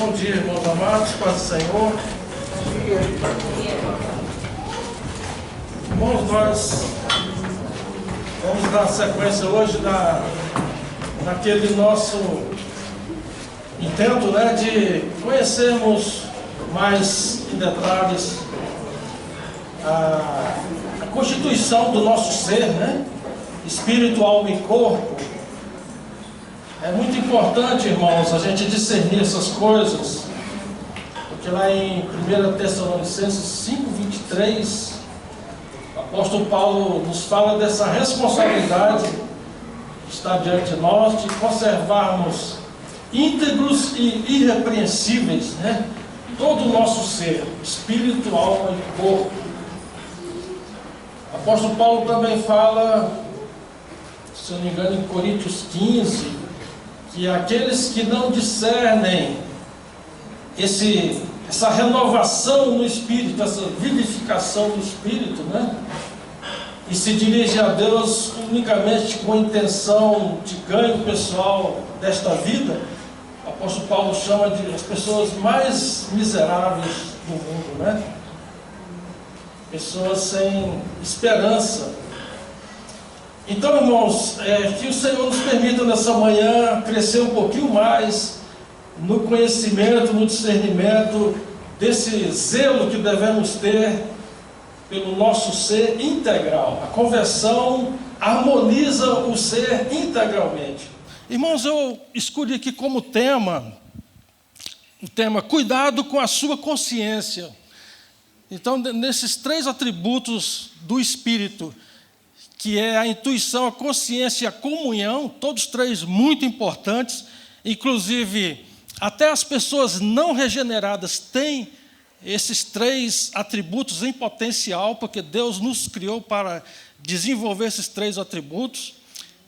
Bom dia, irmãos amados, paz do Senhor. Irmãos, nós vamos dar sequência hoje naquele nosso intento, de conhecermos mais em detalhes a constituição do nosso ser, espírito, alma e corpo. É muito importante, irmãos, a gente discernir essas coisas, porque lá em 1 Tessalonicenses 5:23, o apóstolo Paulo nos fala dessa responsabilidade que está diante de nós, de conservarmos íntegros e irrepreensíveis, todo o nosso ser, espírito, alma e corpo. O apóstolo Paulo também fala, se eu não me engano, em Coríntios 15, que aqueles que não discernem essa renovação no Espírito, essa vivificação do Espírito, e se dirigem a Deus unicamente com a intenção de ganho pessoal desta vida, o apóstolo Paulo chama de as pessoas mais miseráveis do mundo, pessoas sem esperança. Então, irmãos, que o Senhor nos permita nessa manhã crescer um pouquinho mais no conhecimento, no discernimento desse zelo que devemos ter pelo nosso ser integral. A conversão harmoniza o ser integralmente. Irmãos, eu escolhi aqui como tema o tema cuidado com a sua consciência. Então, nesses 3 atributos do Espírito, que é a intuição, a consciência e a comunhão, todos 3 muito importantes, inclusive até as pessoas não regeneradas têm esses 3 atributos em potencial, porque Deus nos criou para desenvolver esses 3 atributos.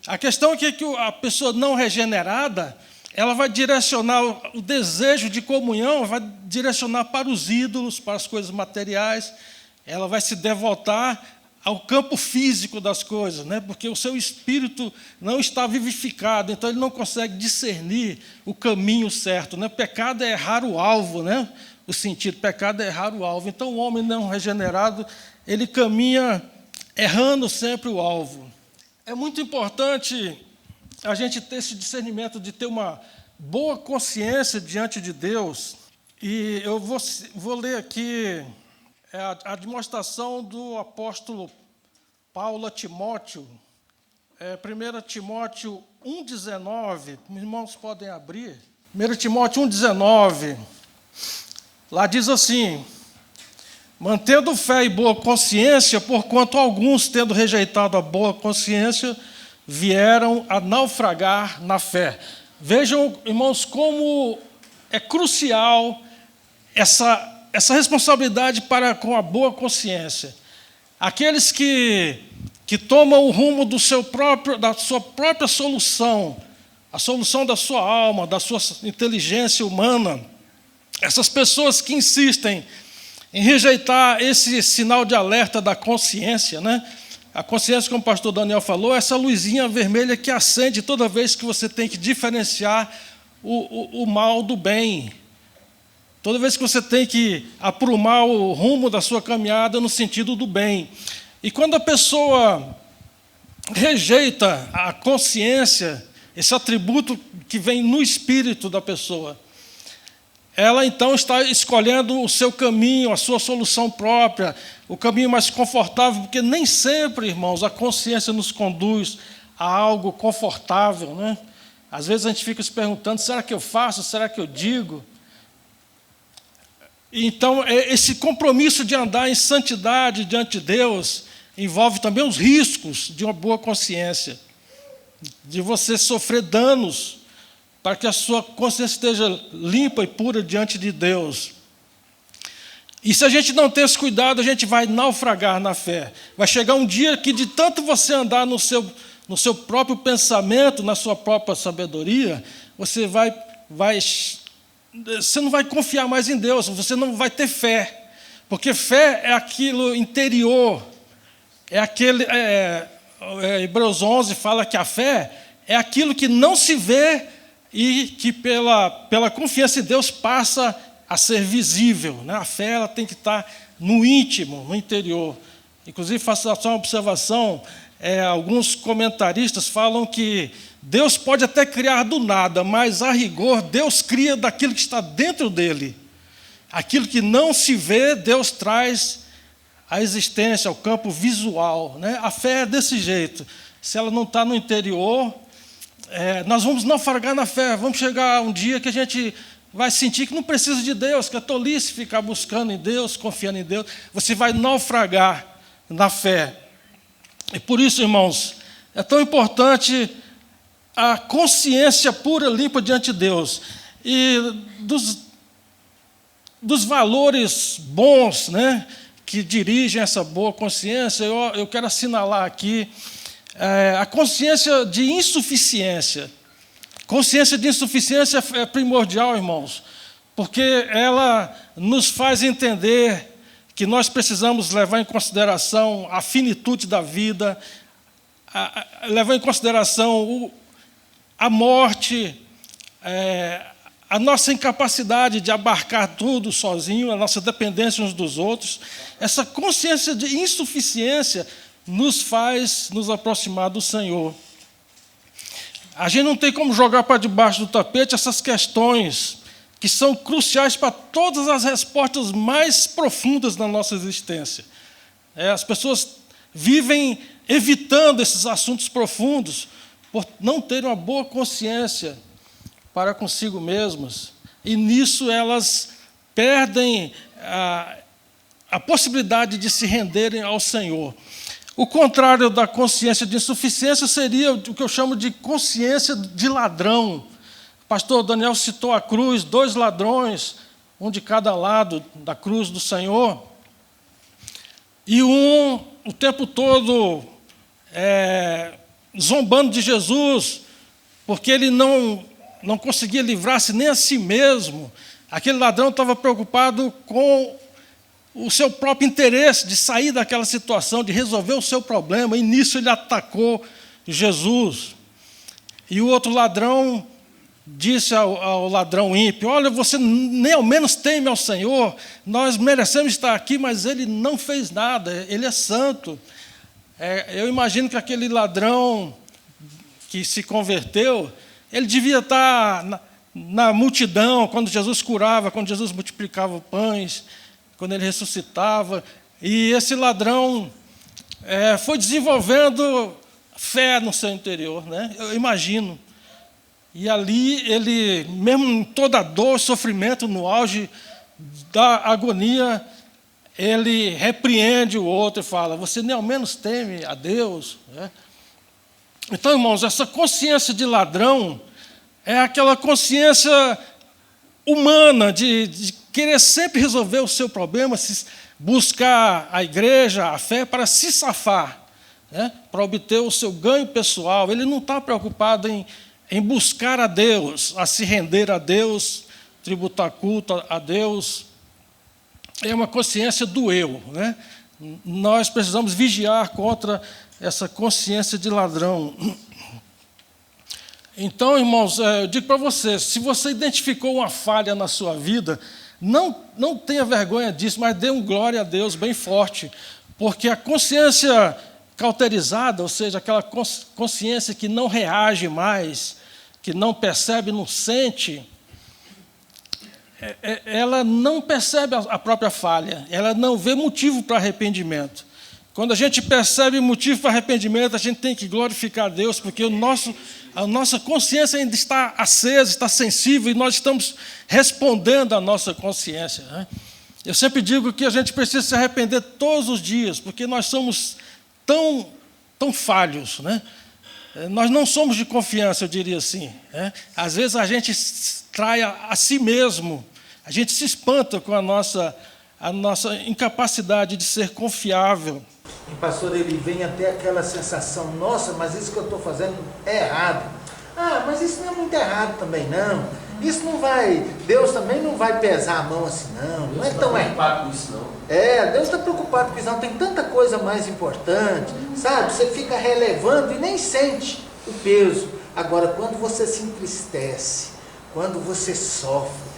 A questão é que a pessoa não regenerada, ela vai direcionar o desejo de comunhão, vai direcionar para os ídolos, para as coisas materiais, ela vai se devotar ao campo físico das coisas, porque o seu espírito não está vivificado, então ele não consegue discernir o caminho certo. Pecado é errar o alvo, o sentido, pecado é errar o alvo. Então o homem não regenerado, ele caminha errando sempre o alvo. É muito importante a gente ter esse discernimento de ter uma boa consciência diante de Deus. E eu vou ler aqui a admoestação do apóstolo Paulo a Timóteo, 1 Timóteo 1,19, os irmãos podem abrir. 1 Timóteo 1,19, lá diz assim: mantendo fé e boa consciência, porquanto alguns, tendo rejeitado a boa consciência, vieram a naufragar na fé. Vejam, irmãos, como é crucial essa responsabilidade para com a boa consciência. Aqueles que tomam o rumo da sua própria solução, a solução da sua alma, da sua inteligência humana, essas pessoas que insistem em rejeitar esse sinal de alerta da consciência, A consciência, como o pastor Daniel falou, é essa luzinha vermelha que acende toda vez que você tem que diferenciar o mal do bem. Toda vez que você tem que aprumar o rumo da sua caminhada no sentido do bem. E quando a pessoa rejeita a consciência, esse atributo que vem no espírito da pessoa, ela então está escolhendo o seu caminho, a sua solução própria, o caminho mais confortável, porque nem sempre, irmãos, a consciência nos conduz a algo confortável, Às vezes a gente fica se perguntando, será que eu faço, será que eu digo? Então, esse compromisso de andar em santidade diante de Deus envolve também os riscos de uma boa consciência, de você sofrer danos para que a sua consciência esteja limpa e pura diante de Deus. E se a gente não ter esse cuidado, a gente vai naufragar na fé. Vai chegar um dia que, de tanto você andar no seu próprio pensamento, na sua própria sabedoria, você não vai confiar mais em Deus, você não vai ter fé, porque fé é aquilo interior, Hebreus 11 fala que a fé é aquilo que não se vê e que pela confiança em Deus passa a ser visível, né? A fé ela tem que estar no íntimo, no interior. Inclusive, faço só uma observação, alguns comentaristas falam que Deus pode até criar do nada, mas, a rigor, Deus cria daquilo que está dentro dele. Aquilo que não se vê, Deus traz à existência, ao campo visual, né? A fé é desse jeito. Se ela não está no interior, nós vamos naufragar na fé. Vamos chegar um dia que a gente vai sentir que não precisa de Deus, que é tolice ficar buscando em Deus, confiando em Deus. Você vai naufragar na fé. E por isso, irmãos, é tão importante a consciência pura, limpa diante de Deus. E dos valores bons, né, que dirigem essa boa consciência, eu quero assinalar aqui a consciência de insuficiência. Consciência de insuficiência é primordial, irmãos, porque ela nos faz entender que nós precisamos levar em consideração a finitude da vida, levar em consideração a morte, a nossa incapacidade de abarcar tudo sozinho, a nossa dependência uns dos outros. Essa consciência de insuficiência nos faz nos aproximar do Senhor. A gente não tem como jogar para debaixo do tapete essas questões que são cruciais para todas as respostas mais profundas da nossa existência. As pessoas vivem evitando esses assuntos profundos por não terem uma boa consciência para consigo mesmas, e nisso elas perdem a possibilidade de se renderem ao Senhor. O contrário da consciência de insuficiência seria o que eu chamo de consciência de ladrão. O pastor Daniel citou a cruz, 2 ladrões, um de cada lado da cruz do Senhor, e um o tempo todo zombando de Jesus, porque ele não conseguia livrar-se nem a si mesmo. Aquele ladrão estava preocupado com o seu próprio interesse de sair daquela situação, de resolver o seu problema, e nisso ele atacou Jesus. E o outro ladrão disse ao ladrão ímpio: olha, você nem ao menos teme ao Senhor, nós merecemos estar aqui, mas ele não fez nada, ele é santo. Eu imagino que aquele ladrão que se converteu, ele devia estar na multidão, quando Jesus curava, quando Jesus multiplicava pães, quando ele ressuscitava. E esse ladrão foi desenvolvendo fé no seu interior, né? Eu imagino. E ali ele, mesmo em toda a dor, sofrimento, no auge da agonia, ele repreende o outro e fala: você nem ao menos teme a Deus, né? Então, irmãos, essa consciência de ladrão é aquela consciência humana de querer sempre resolver o seu problema, buscar a igreja, a fé, para se safar, né? Para obter o seu ganho pessoal. Ele não está preocupado em buscar a Deus, a se render a Deus, tributar culto a Deus. É uma consciência do eu, né? Nós precisamos vigiar contra essa consciência de ladrão. Então, irmãos, eu digo para você, se você identificou uma falha na sua vida, não tenha vergonha disso, mas dê glória a Deus bem forte, porque a consciência cauterizada, ou seja, aquela consciência que não reage mais, que não percebe, não sente, ela não percebe a própria falha, ela não vê motivo para arrependimento. Quando a gente percebe motivo para arrependimento, a gente tem que glorificar a Deus, porque a nossa consciência ainda está acesa, está sensível, e nós estamos respondendo à nossa consciência, né? Eu sempre digo que a gente precisa se arrepender todos os dias, porque nós somos tão falhos, né? Nós não somos de confiança, eu diria assim, né? Às vezes a gente trai a si mesmo, a gente se espanta com a nossa incapacidade de ser confiável. E, pastor, ele vem até aquela sensação: nossa, mas isso que eu estou fazendo é errado. Ah, mas isso não é muito errado também, não. Isso não vai, Deus também não vai pesar a mão assim, não. Não é tão errado. Deus está preocupado com isso, não. Deus está preocupado com isso, não. Tem tanta coisa mais importante, sabe? Você fica relevando e nem sente o peso. Agora, quando você se entristece, quando você sofre,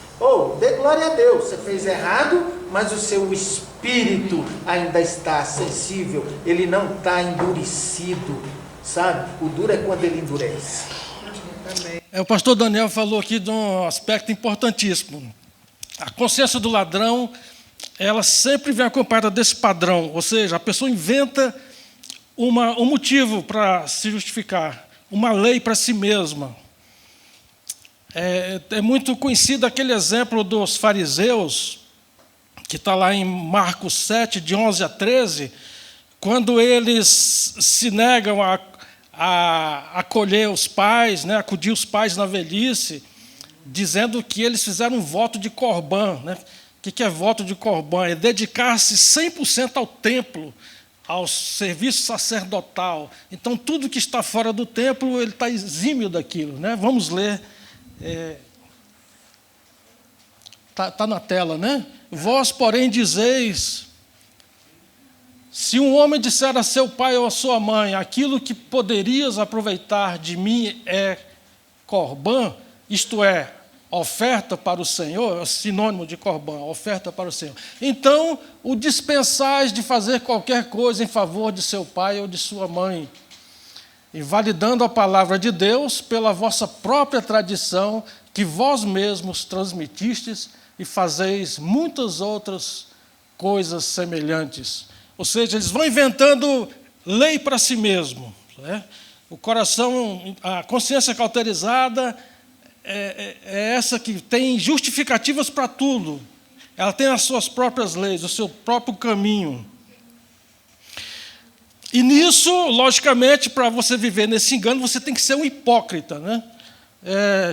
dê glória a Deus, você fez errado, mas o seu espírito ainda está sensível, ele não está endurecido, sabe? O duro é quando ele endurece. O pastor Daniel falou aqui de um aspecto importantíssimo. A consciência do ladrão, ela sempre vem acompanhada desse padrão, ou seja, a pessoa inventa um motivo para se justificar, uma lei para si mesma. É muito conhecido aquele exemplo dos fariseus, que está lá em Marcos 7, de 11 a 13, quando eles se negam a acolher os pais, né, acudir os pais na velhice, dizendo que eles fizeram um voto de corbã. Né? O que é voto de corbã? É dedicar-se 100% ao templo, ao serviço sacerdotal. Então, tudo que está fora do templo, ele está exímio daquilo. Né? Vamos ler. Está na tela, né? Vós, porém, dizeis: se um homem disser a seu pai ou a sua mãe, aquilo que poderias aproveitar de mim é corbã, isto é, oferta para o Senhor, é sinônimo de corbã, oferta para o Senhor. Então, o dispensais de fazer qualquer coisa em favor de seu pai ou de sua mãe, invalidando a palavra de Deus pela vossa própria tradição, que vós mesmos transmitistes, e fazeis muitas outras coisas semelhantes. Ou seja, eles vão inventando lei para si mesmo. Né? O coração, a consciência cauterizada é essa que tem justificativas para tudo. Ela tem as suas próprias leis, o seu próprio caminho. E nisso, logicamente, para você viver nesse engano, você tem que ser um hipócrita. Né?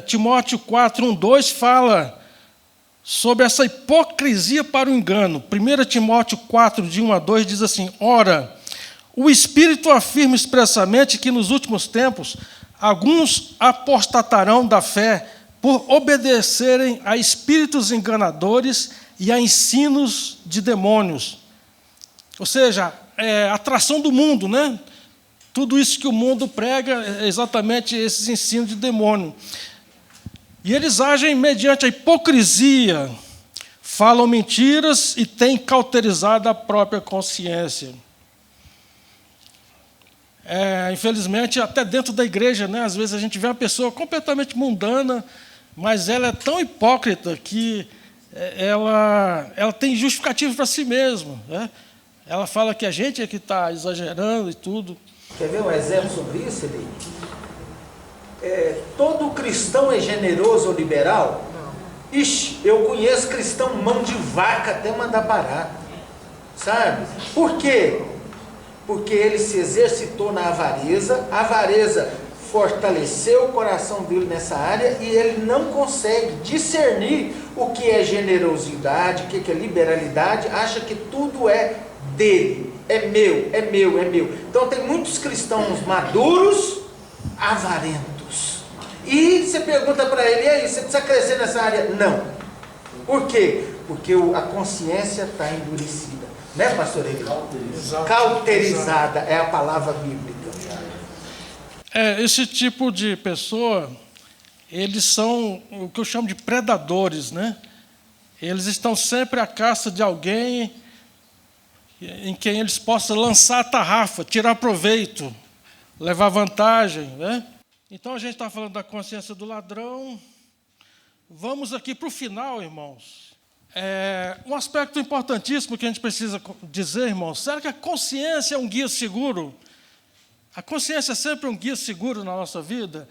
Timóteo 4, 1, 2 fala sobre essa hipocrisia para o engano. 1 Timóteo 4, de 1 a 2, diz assim: ora, o Espírito afirma expressamente que nos últimos tempos alguns apostatarão da fé por obedecerem a espíritos enganadores e a ensinos de demônios. Ou seja, atração do mundo, né? Tudo isso que o mundo prega é exatamente esses ensinos de demônio. E eles agem mediante a hipocrisia, falam mentiras e têm cauterizado a própria consciência. Infelizmente, até dentro da igreja, né, às vezes a gente vê uma pessoa completamente mundana, mas ela é tão hipócrita que ela tem justificativo para si mesma. Né? Ela fala que a gente é que está exagerando e tudo. Quer ver um exemplo sobre isso, Eli? Todo cristão é generoso ou liberal? Não. Ixi, eu conheço cristão mão de vaca até mandar parar. Sabe? Por quê? Porque ele se exercitou na avareza, a avareza fortaleceu o coração dele nessa área e ele não consegue discernir o que é generosidade, o que é liberalidade, acha que tudo é dele, é meu, é meu, é meu. Então tem muitos cristãos maduros, avarentos. E você pergunta para ele: e aí, você precisa crescer nessa área? Não. Por quê? Porque a consciência está endurecida. Né, pastor Eli? Cauterizada é a palavra bíblica. Esse tipo de pessoa, eles são o que eu chamo de predadores, né? Eles estão sempre à caça de alguém em quem eles possam lançar a tarrafa, tirar proveito, levar vantagem, né? Então, a gente está falando da consciência do ladrão. Vamos aqui para o final, irmãos. Um aspecto importantíssimo que a gente precisa dizer, irmãos: será que a consciência é um guia seguro? A consciência é sempre um guia seguro na nossa vida?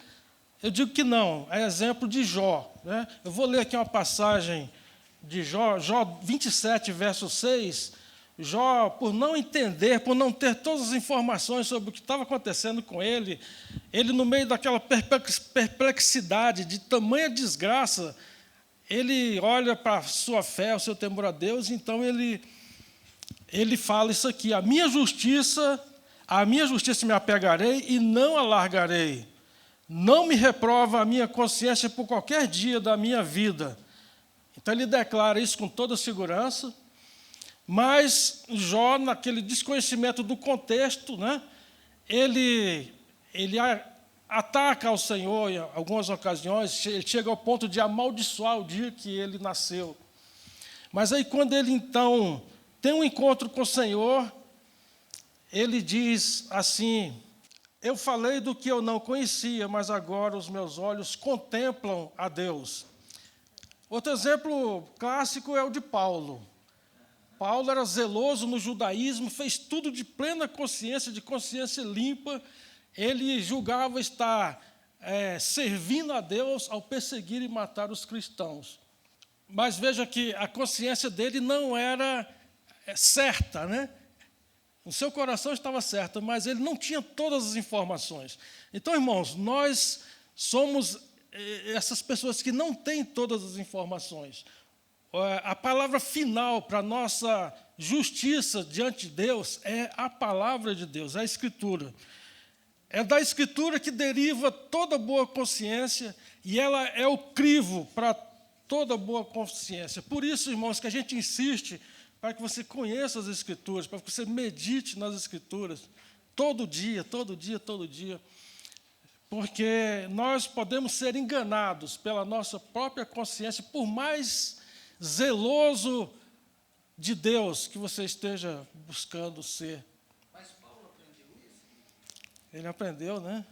Eu digo que não. É exemplo de Jó. Né? Eu vou ler aqui uma passagem de Jó, Jó 27, verso 6. Jó, por não entender, por não ter todas as informações sobre o que estava acontecendo com ele, no meio daquela perplexidade, de tamanha desgraça, ele olha para a sua fé, o seu temor a Deus, então ele fala isso aqui: a minha justiça me apegarei e não a largarei. Não me reprova a minha consciência por qualquer dia da minha vida. Então ele declara isso com toda segurança. Mas Jó, naquele desconhecimento do contexto, né, ele ataca ao Senhor em algumas ocasiões, ele chega ao ponto de amaldiçoar o dia que ele nasceu. Mas aí quando ele então tem um encontro com o Senhor, ele diz assim: eu falei do que eu não conhecia, mas agora os meus olhos contemplam a Deus. Outro exemplo clássico é o de Paulo. Paulo era zeloso no judaísmo, fez tudo de plena consciência, de consciência limpa. Ele julgava estar servindo a Deus ao perseguir e matar os cristãos. Mas veja que a consciência dele não era certa, né? O seu coração estava certo, mas ele não tinha todas as informações. Então, irmãos, nós somos essas pessoas que não têm todas as informações. A palavra final para a nossa justiça diante de Deus é a palavra de Deus, é a Escritura. É da Escritura que deriva toda boa consciência e ela é o crivo para toda boa consciência. Por isso, irmãos, que a gente insiste para que você conheça as Escrituras, para que você medite nas Escrituras, todo dia, todo dia, todo dia. Porque nós podemos ser enganados pela nossa própria consciência, por mais zeloso de Deus que você esteja buscando ser. Mas Paulo aprendeu isso? Ele aprendeu, né?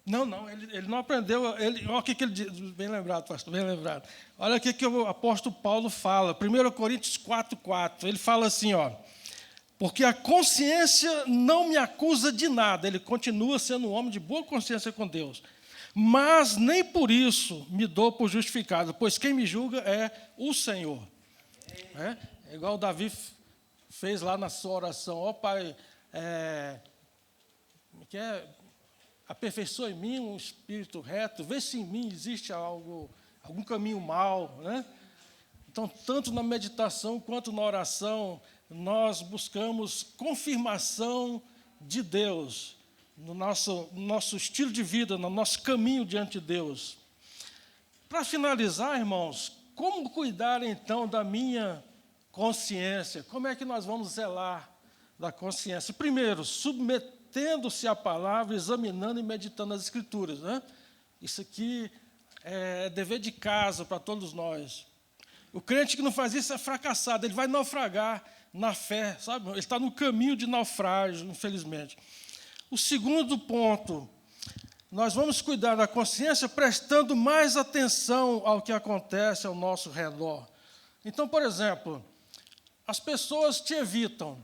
Não, ele não aprendeu. Olha o que ele diz. Bem lembrado, pastor, bem lembrado. Olha o que o apóstolo Paulo fala. 1 Coríntios 4:4. Ele fala assim, ó: porque a consciência não me acusa de nada. Ele continua sendo um homem de boa consciência com Deus. Mas nem por isso me dou por justificado, pois quem me julga é o Senhor. É igual o Davi fez lá na sua oração: ó Pai, aperfeiçoa em mim um espírito reto, vê se em mim existe algum caminho mau, né? Então, tanto na meditação quanto na oração, nós buscamos confirmação de Deus no nosso estilo de vida, no nosso caminho diante de Deus. Para finalizar, irmãos, como cuidar então da minha consciência? Como é que nós vamos zelar da consciência? Primeiro, submetendo-se à palavra, examinando e meditando as Escrituras, né? Isso aqui é dever de casa para todos nós. O crente que não faz isso é fracassado, ele vai naufragar na fé, sabe? Ele está no caminho de naufrágio, infelizmente. O segundo ponto, nós vamos cuidar da consciência prestando mais atenção ao que acontece ao nosso redor. Então, por exemplo, as pessoas te evitam.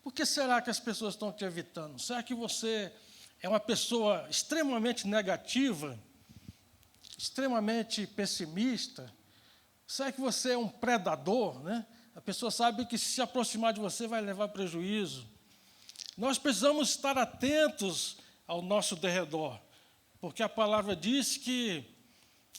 Por que será que as pessoas estão te evitando? Será que você é uma pessoa extremamente negativa, extremamente pessimista? Será que você é um predador, né? A pessoa sabe que se aproximar de você vai levar prejuízo. Nós precisamos estar atentos ao nosso derredor, porque a palavra diz que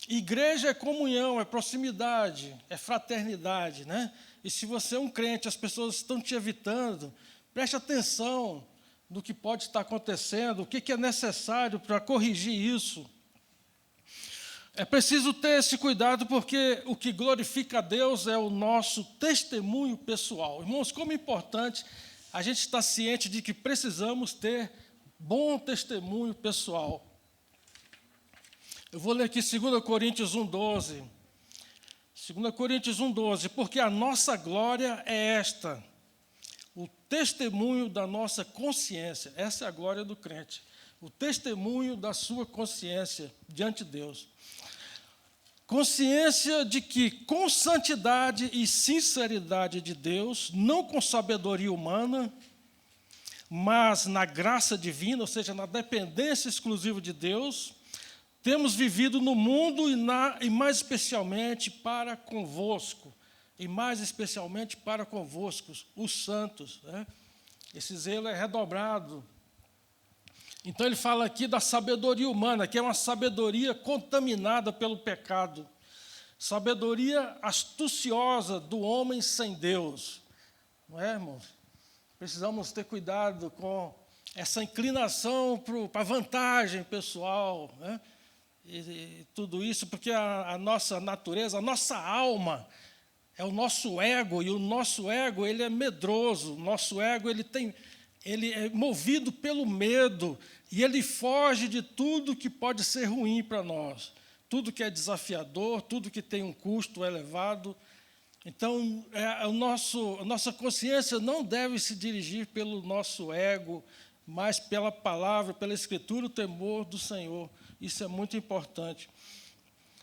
igreja é comunhão, é proximidade, é fraternidade, né? E se você é um crente, as pessoas estão te evitando, preste atenção no que pode estar acontecendo, o que é necessário para corrigir isso. É preciso ter esse cuidado, porque o que glorifica a Deus é o nosso testemunho pessoal. Irmãos, como é importante a gente estar ciente de que precisamos ter bom testemunho pessoal. Eu vou ler aqui 2 Coríntios 1:12. 2 Coríntios 1:12, porque a nossa glória é esta, o testemunho da nossa consciência. Essa é a glória do crente, o testemunho da sua consciência diante de Deus. Consciência de que, com santidade e sinceridade de Deus, não com sabedoria humana, mas na graça divina, ou seja, na dependência exclusiva de Deus, temos vivido no mundo e mais especialmente para convosco, os santos, né? Esse zelo é redobrado. Então ele fala aqui da sabedoria humana, que é uma sabedoria contaminada pelo pecado, sabedoria astuciosa do homem sem Deus. Não é, irmãos? Precisamos ter cuidado com essa inclinação para a vantagem pessoal, né? E tudo isso, porque a nossa natureza, a nossa alma, é o nosso ego, e o nosso ego ele é medroso, o nosso ego ele ele é movido pelo medo e ele foge de tudo que pode ser ruim para nós. Tudo que é desafiador, tudo que tem um custo elevado. Então, a nossa consciência não deve se dirigir pelo nosso ego, mas pela palavra, pela Escritura, o temor do Senhor. Isso é muito importante.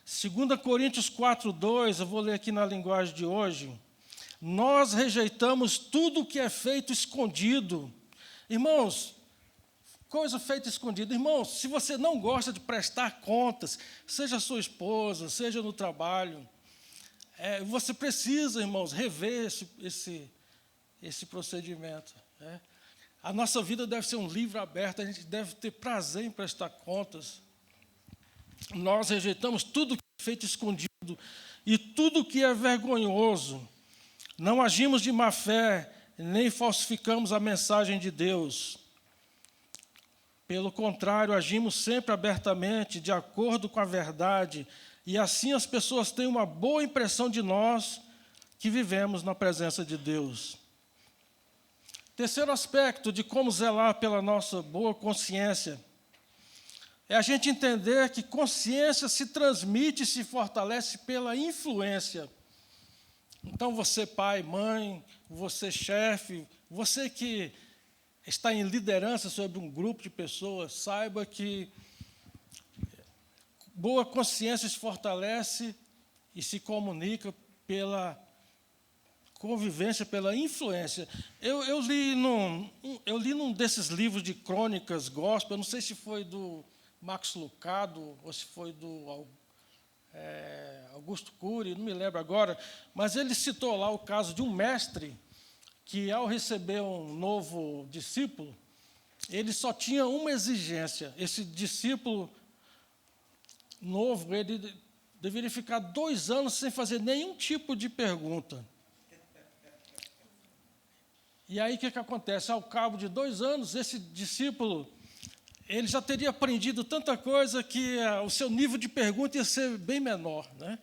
2 Coríntios 4:2, eu vou ler aqui na linguagem de hoje. Nós rejeitamos tudo que é feito escondido. Irmãos, coisa feita escondida. Irmãos, se você não gosta de prestar contas, seja sua esposa, seja no trabalho, você precisa, irmãos, rever esse procedimento. A nossa vida deve ser um livro aberto, a gente deve ter prazer em prestar contas. Nós rejeitamos tudo que é feito escondido e tudo que é vergonhoso. Não agimos de má fé, nem falsificamos a mensagem de Deus. Pelo contrário, agimos sempre abertamente, de acordo com a verdade, e assim as pessoas têm uma boa impressão de nós que vivemos na presença de Deus. Terceiro aspecto de como zelar pela nossa boa consciência é a gente entender que consciência se transmite e se fortalece pela influência. Então, você pai, mãe, você chefe, você que está em liderança sobre um grupo de pessoas, saiba que boa consciência se fortalece e se comunica pela convivência, pela influência. Eu li num desses livros de crônicas gospel, não sei se foi do Max Lucado ou se foi do Augusto Cury, não me lembro agora, mas ele citou lá o caso de um mestre que, ao receber um novo discípulo, ele só tinha uma exigência. Esse discípulo novo, ele deveria ficar 2 anos sem fazer nenhum tipo de pergunta. E aí o que acontece? Ao cabo de 2 anos, esse discípulo, ele já teria aprendido tanta coisa que o seu nível de pergunta ia ser bem menor, né?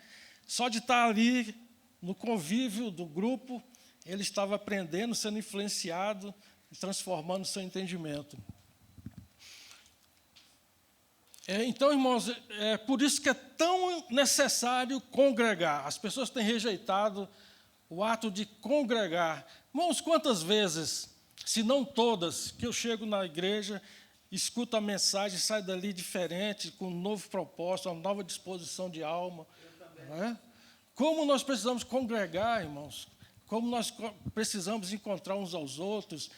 Só de estar ali no convívio do grupo, ele estava aprendendo, sendo influenciado, transformando o seu entendimento. Então, irmãos, é por isso que é tão necessário congregar. As pessoas têm rejeitado o ato de congregar. Irmãos, quantas vezes, se não todas, que eu chego na igreja, escuto a mensagem, saio dali diferente, com um novo propósito, uma nova disposição de alma. Não é? Como nós precisamos congregar, irmãos, como nós precisamos encontrar uns aos outros,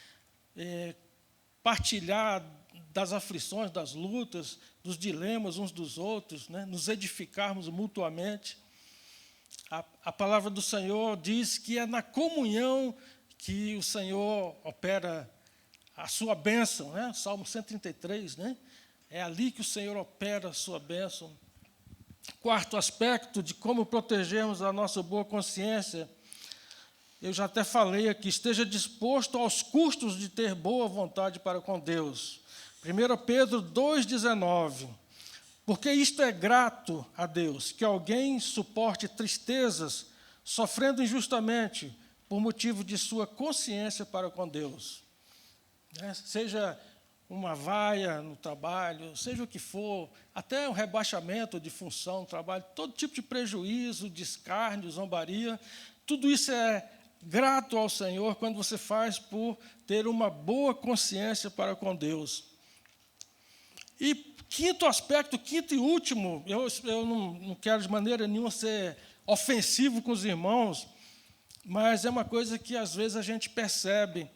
partilhar das aflições, das lutas, dos dilemas uns dos outros, né? Nos edificarmos mutuamente. A palavra do Senhor diz que é na comunhão que o Senhor opera a sua bênção, né? Salmo 133, né? É ali que o Senhor opera a sua bênção. Quarto aspecto de como protegermos a nossa boa consciência, eu já até falei aqui, esteja disposto aos custos de ter boa vontade para com Deus. 1 Pedro 2,19, porque isto é grato a Deus, que alguém suporte tristezas, sofrendo injustamente, por motivo de sua consciência para com Deus. Seja uma vaia no trabalho, seja o que for, até um rebaixamento de função no trabalho, todo tipo de prejuízo, descarne, zombaria, tudo isso é grato ao Senhor quando você faz por ter uma boa consciência para com Deus. E quinto aspecto, quinto e último, eu não quero de maneira nenhuma ser ofensivo com os irmãos, mas é uma coisa que às vezes a gente percebe.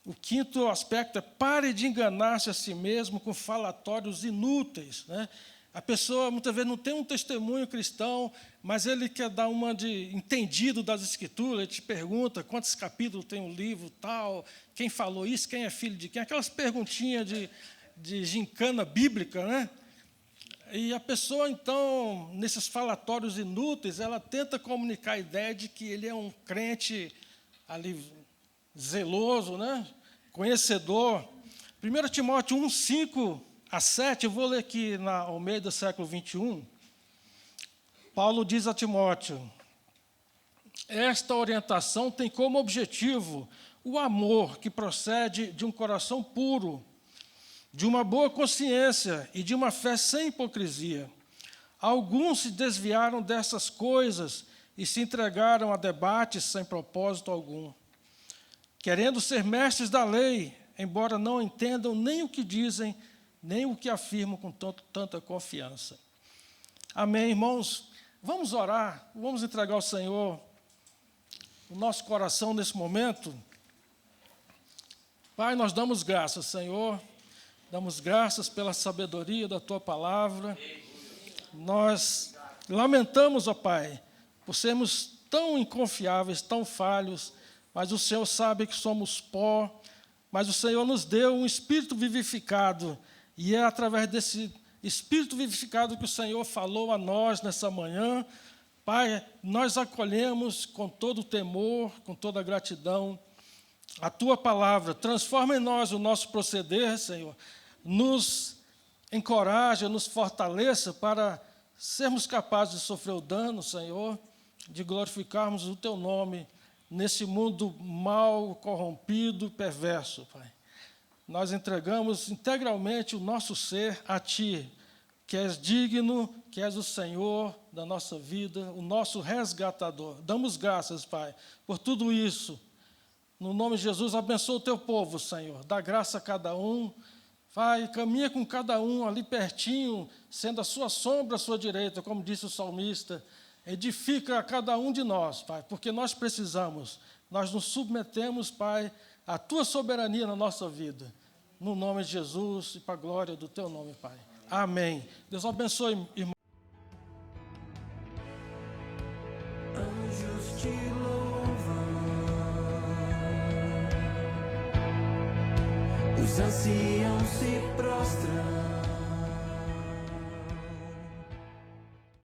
O quinto aspecto é pare de enganar-se a si mesmo com falatórios inúteis, né? A pessoa muitas vezes não tem um testemunho cristão, mas ele quer dar uma de entendido das Escrituras, ele te pergunta quantos capítulos tem um livro tal, quem falou isso, quem é filho de quem, aquelas perguntinhas de gincana bíblica, né? E a pessoa, então, nesses falatórios inúteis, ela tenta comunicar a ideia de que ele é um crente ali zeloso, né? Conhecedor. 1 Timóteo 1, 5-7, eu vou ler aqui na Almeida século 21. Paulo diz a Timóteo: esta orientação tem como objetivo o amor que procede de um coração puro, de uma boa consciência e de uma fé sem hipocrisia. Alguns se desviaram dessas coisas e se entregaram a debates sem propósito algum, querendo ser mestres da lei, embora não entendam nem o que dizem, nem o que afirmam com tanta confiança. Amém, irmãos? Vamos orar, vamos entregar ao Senhor o nosso coração nesse momento. Pai, nós damos graças, Senhor, damos graças pela sabedoria da Tua palavra. Nós lamentamos, ó Pai, por sermos tão inconfiáveis, tão falhos, mas o Senhor sabe que somos pó, mas o Senhor nos deu um espírito vivificado, e é através desse espírito vivificado que o Senhor falou a nós nessa manhã. Pai, nós acolhemos com todo o temor, com toda a gratidão, a Tua palavra. Transforma em nós o nosso proceder, Senhor. Nos encoraja, nos fortaleça para sermos capazes de sofrer o dano, Senhor, de glorificarmos o Teu nome nesse mundo mal, corrompido, perverso, Pai. Nós entregamos integralmente o nosso ser a Ti, que és digno, que és o Senhor da nossa vida, o nosso resgatador. Damos graças, Pai, por tudo isso. No nome de Jesus, abençoa o Teu povo, Senhor. Dá graça a cada um. Vai, caminha com cada um ali pertinho, sendo a sua sombra à sua direita, como disse o salmista. Edifica a cada um de nós, Pai, porque nós precisamos. Nós nos submetemos, Pai, à Tua soberania na nossa vida. No nome de Jesus e para a glória do Teu nome, Pai. Amém. Deus abençoe, irmão.